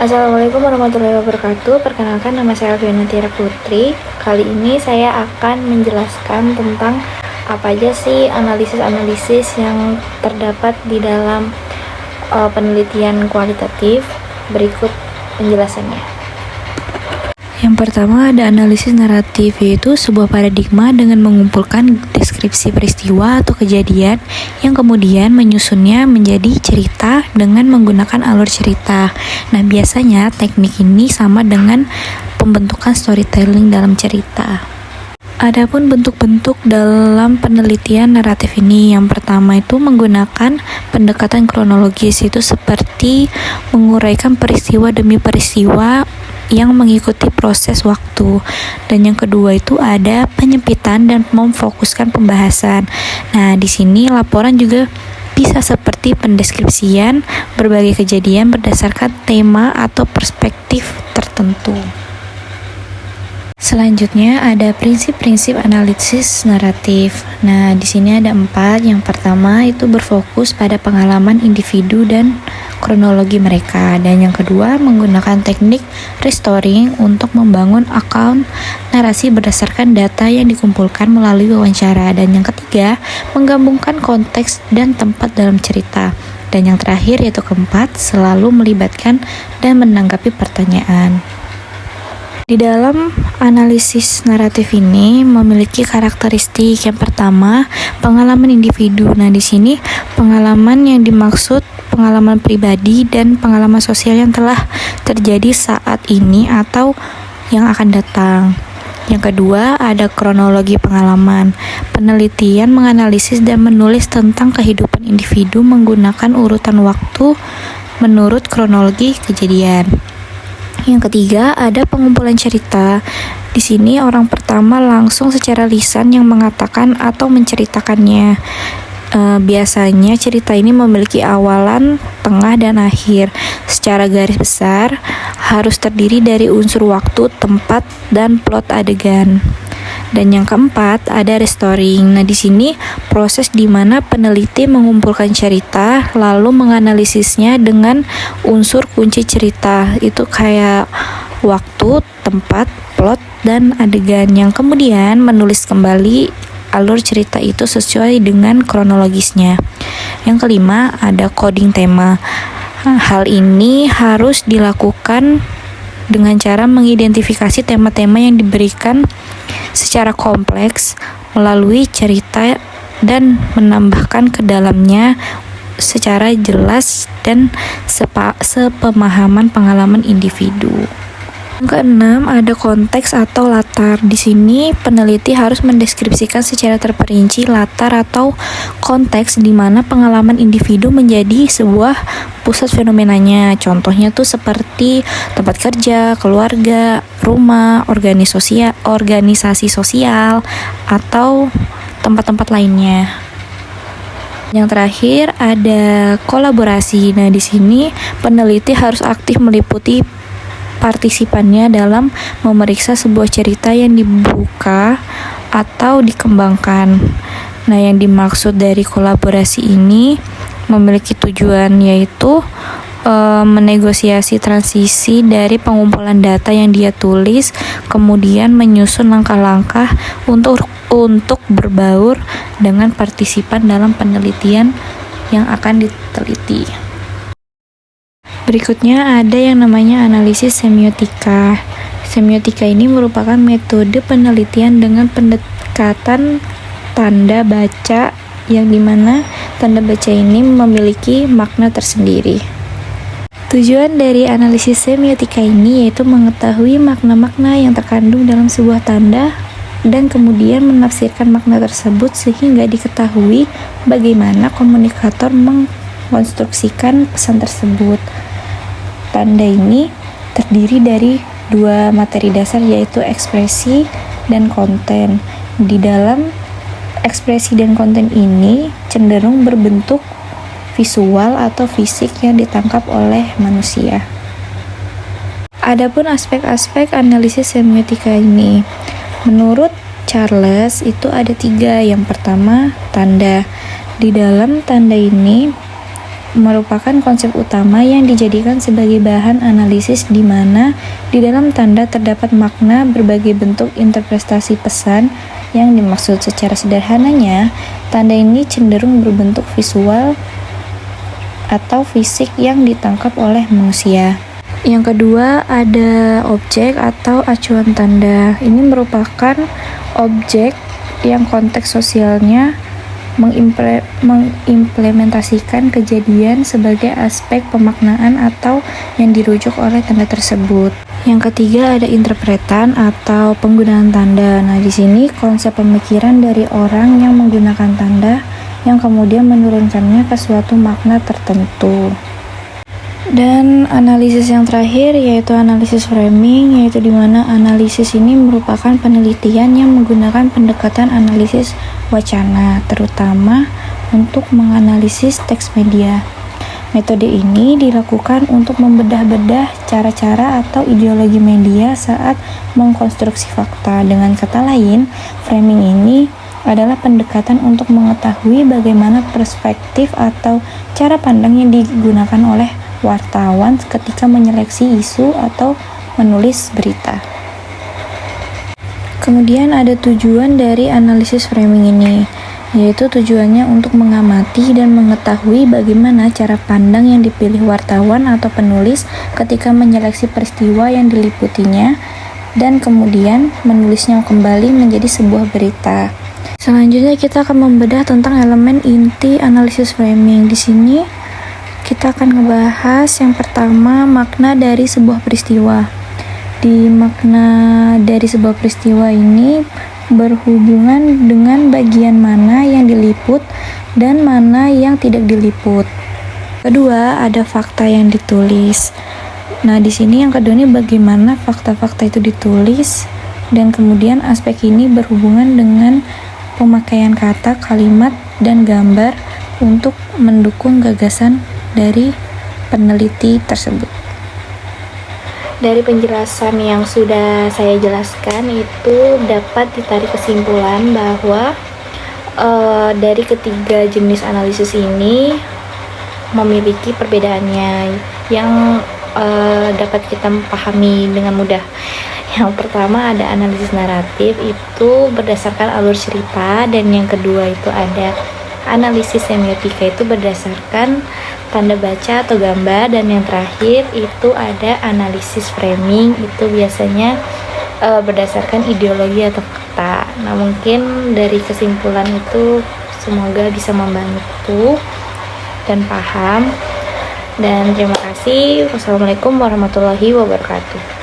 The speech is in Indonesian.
Assalamualaikum warahmatullahi wabarakatuh. Perkenalkan, nama saya Alfiana Tiara Putri. Kali ini saya akan menjelaskan tentang apa aja sih analisis-analisis yang terdapat di dalam penelitian kualitatif. Berikut penjelasannya. Yang pertama ada analisis naratif, yaitu sebuah paradigma dengan mengumpulkan deskripsi peristiwa atau kejadian yang kemudian menyusunnya menjadi cerita dengan menggunakan alur cerita. Nah, biasanya teknik ini sama dengan pembentukan storytelling dalam cerita. Adapun bentuk-bentuk dalam penelitian naratif ini, yang pertama itu menggunakan pendekatan kronologis, itu seperti menguraikan peristiwa demi peristiwa yang mengikuti proses waktu. Dan yang kedua itu ada penyempitan dan memfokuskan pembahasan. Nah, di sini laporan juga bisa seperti pendeskripsian berbagai kejadian berdasarkan tema atau perspektif tertentu. Selanjutnya ada prinsip-prinsip analisis naratif. Nah, di sini ada 4. Yang pertama itu berfokus pada pengalaman individu dan kronologi mereka. Dan yang kedua menggunakan teknik restoring untuk membangun akun narasi berdasarkan data yang dikumpulkan melalui wawancara. Dan yang ketiga menggabungkan konteks dan tempat dalam cerita. Dan yang terakhir yaitu keempat, selalu melibatkan dan menanggapi pertanyaan. Di dalam analisis naratif ini memiliki karakteristik. Yang pertama, pengalaman individu. Nah, di sini pengalaman yang dimaksud pengalaman pribadi dan pengalaman sosial yang telah terjadi saat ini atau yang akan datang. Yang kedua, ada kronologi pengalaman. Penelitian menganalisis dan menulis tentang kehidupan individu menggunakan urutan waktu menurut kronologi kejadian. Yang ketiga, ada pengumpulan cerita. Di sini orang pertama langsung secara lisan yang mengatakan atau menceritakannya. Biasanya cerita ini memiliki awalan, tengah, dan akhir. Secara garis besar harus terdiri dari unsur waktu, tempat, dan plot adegan. Dan yang keempat ada restoring. Nah, di sini proses di mana peneliti mengumpulkan cerita lalu menganalisisnya dengan unsur kunci cerita. Itu kayak waktu, tempat, plot, dan adegan yang kemudian menulis kembali alur cerita itu sesuai dengan kronologisnya. Yang kelima ada coding tema. Hal ini harus dilakukan dengan cara mengidentifikasi tema-tema yang diberikan secara kompleks melalui cerita dan menambahkan ke dalamnya secara jelas dan sepemahaman pengalaman individu. Yang keenam ada konteks atau latar. Di sini peneliti harus mendeskripsikan secara terperinci latar atau konteks di mana pengalaman individu menjadi sebuah pusat fenomenanya. Contohnya tuh seperti tempat kerja, keluarga, rumah, organisasi sosial, atau tempat-tempat lainnya. Yang terakhir ada kolaborasi. Nah, di sini peneliti harus aktif meliputi partisipannya dalam memeriksa sebuah cerita yang dibuka atau dikembangkan. Nah, yang dimaksud dari kolaborasi ini memiliki tujuan yaitu menegosiasi transisi dari pengumpulan data yang dia tulis, kemudian menyusun langkah-langkah untuk berbaur dengan partisipan dalam penelitian yang akan diteliti. Berikutnya ada yang namanya analisis semiotika. Semiotika ini merupakan metode penelitian dengan pendekatan tanda baca, yang dimana tanda baca ini memiliki makna tersendiri. Tujuan dari analisis semiotika ini yaitu mengetahui makna-makna yang terkandung dalam sebuah tanda dan kemudian menafsirkan makna tersebut sehingga diketahui bagaimana komunikator mengkonstruksikan pesan tersebut. Tanda ini terdiri dari 2 materi dasar yaitu ekspresi dan konten. Di dalam ekspresi dan konten ini cenderung berbentuk visual atau fisik yang ditangkap oleh manusia. Adapun aspek-aspek analisis semiotika ini, menurut Charles itu ada 3. Yang pertama, tanda. Di dalam tanda ini merupakan konsep utama yang dijadikan sebagai bahan analisis di mana di dalam tanda terdapat makna berbagai bentuk interpretasi pesan yang dimaksud. Secara sederhananya, tanda ini cenderung berbentuk visual atau fisik yang ditangkap oleh manusia. Yang kedua, ada objek atau acuan tanda. Ini merupakan objek yang konteks sosialnya mengimplementasikan kejadian sebagai aspek pemaknaan atau yang dirujuk oleh tanda tersebut. Yang ketiga, ada interpretan atau penggunaan tanda. Nah, di sini konsep pemikiran dari orang yang menggunakan tanda yang kemudian menurunkannya ke suatu makna tertentu. Dan analisis yang terakhir yaitu analisis framing, yaitu di mana analisis ini merupakan penelitian yang menggunakan pendekatan analisis wacana, terutama untuk menganalisis teks media. Metode ini dilakukan untuk membedah-bedah cara-cara atau ideologi media saat mengkonstruksi fakta. Dengan kata lain, framing ini adalah pendekatan untuk mengetahui bagaimana perspektif atau cara pandang yang digunakan oleh wartawan ketika menyeleksi isu atau menulis berita. Kemudian ada tujuan dari analisis framing ini, yaitu tujuannya untuk mengamati dan mengetahui bagaimana cara pandang yang dipilih wartawan atau penulis ketika menyeleksi peristiwa yang diliputinya dan kemudian menulisnya kembali menjadi sebuah berita. Selanjutnya kita akan membedah tentang elemen inti analisis framing. Di sini kita akan ngebahas yang pertama, makna dari sebuah peristiwa. Di makna dari sebuah peristiwa ini berhubungan dengan bagian mana yang diliput dan mana yang tidak diliput. Kedua, ada fakta yang ditulis. Nah, di sini yang kedua ini bagaimana fakta-fakta itu ditulis, dan kemudian aspek ini berhubungan dengan pemakaian kata, kalimat, dan gambar untuk mendukung gagasan dari peneliti tersebut. Dari penjelasan yang sudah saya jelaskan itu dapat ditarik kesimpulan bahwa dari ketiga jenis analisis ini memiliki perbedaannya yang dapat kita pahami dengan mudah. Yang pertama ada analisis naratif, itu berdasarkan alur cerita, dan yang kedua itu ada analisis semiotika, itu berdasarkan tanda baca atau gambar, dan yang terakhir itu ada analisis framing, itu biasanya berdasarkan ideologi atau fakta. Nah, mungkin dari kesimpulan itu semoga bisa membantu dan paham, dan terima kasih. Wassalamualaikum warahmatullahi wabarakatuh.